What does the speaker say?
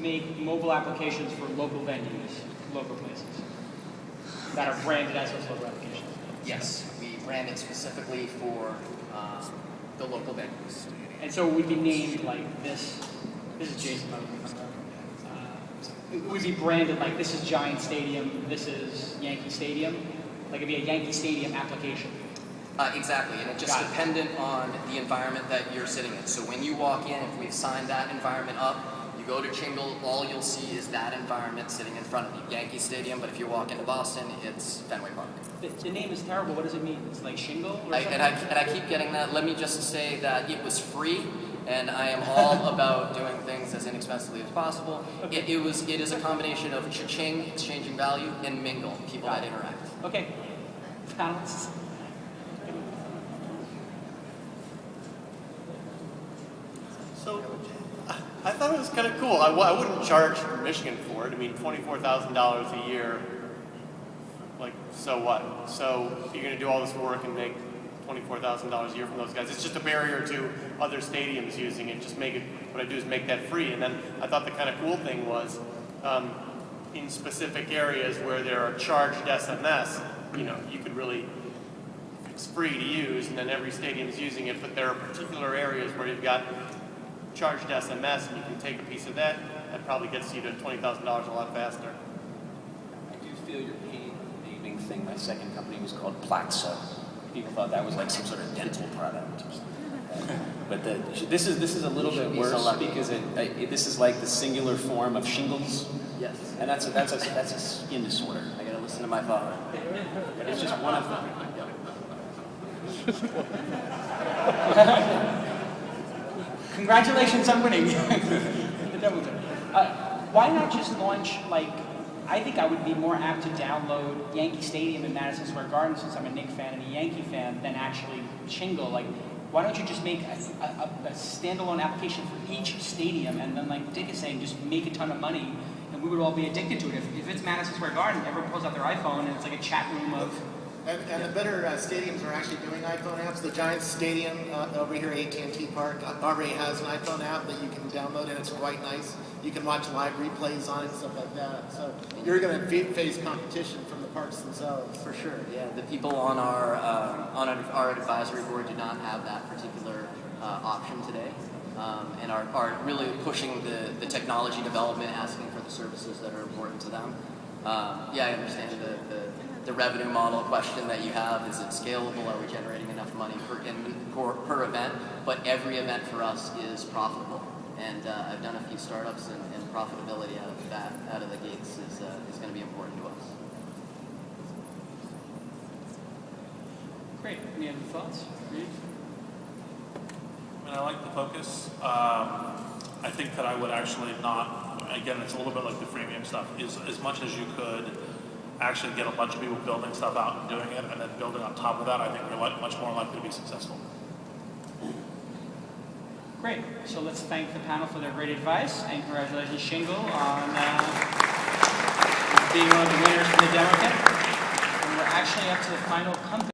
make mobile applications for local venues, local places, that are branded as those local applications. Yes, we brand it specifically for the local venues. And so it would be named like this. This is Jason. It would be branded like this is Giant Stadium, this is Yankee Stadium. Like it'd be a Yankee Stadium application. Exactly, and it's just dependent on the environment that you're sitting in. So when you walk in, if we've signed that environment up, you go to Chyngle, all you'll see is that environment sitting in front of you. Yankee Stadium, but if you walk into Boston, it's Fenway Park. The name is terrible. What does it mean? It's like shingle or something? And I keep getting that. Let me just say that it was free, and I am all about doing things as inexpensively as possible. Okay. It is a combination of cha-ching, exchanging value, and mingle, people that interact. Okay. Balance. So, I thought it was kind of cool. I wouldn't charge Michigan for it. I mean, $24,000 a year, like, so what? So you're going to do all this work and make $24,000 a year from those guys. It's just a barrier to other stadiums using it. Just make it, what I do is make that free. And then I thought the kind of cool thing was, in specific areas where there are charged SMS, you know, you could really, it's free to use, and then every stadium's using it, but there are particular areas where you've got charged SMS, and you can take a piece of that. That probably gets you to $20,000 a lot faster. I do feel your naming thing. My second company was called Plaxo. People thought that was like some sort of dental product or something. But this is a little bit worse because this is like the singular form of shingles. Yes. And that's a skin disorder. I gotta listen to my father. It's just one of them. Congratulations on winning the DemoPit. Why not just launch, like, I think I would be more apt to download Yankee Stadium in Madison Square Garden since I'm a Knicks fan and a Yankee fan than actually Chyngle. Like, why don't you just make a standalone application for each stadium and then, like Dick is saying, just make a ton of money and we would all be addicted to it. If it's Madison Square Garden, everyone pulls out their iPhone and it's like a chat room of... And the better stadiums are actually doing iPhone apps. The Giants Stadium over here, AT&T Park, already has an iPhone app that you can download, and it's quite nice. You can watch live replays on it and stuff like that. So you're going to face competition from the parks themselves. For sure, yeah. The people on our advisory board do not have that particular option today, and are really pushing the technology development, asking for the services that are important to them. Yeah, I understand the revenue model question that you have. Is it scalable? Are we generating enough money per event? But every event for us is profitable. And I've done a few startups, and profitability out of the gates is going to be important to us. Great. Any other thoughts? Reed? I mean, I like the focus. I think that I would actually not, again, it's a little bit like the freemium stuff, is as much as you could actually get a bunch of people building stuff out and doing it, and then building on top of that, I think you're much more likely to be successful. Great. So let's thank the panel for their great advice, and congratulations, Chyngle, on being one of the winners for the DemoPit. And we're actually up to the final company.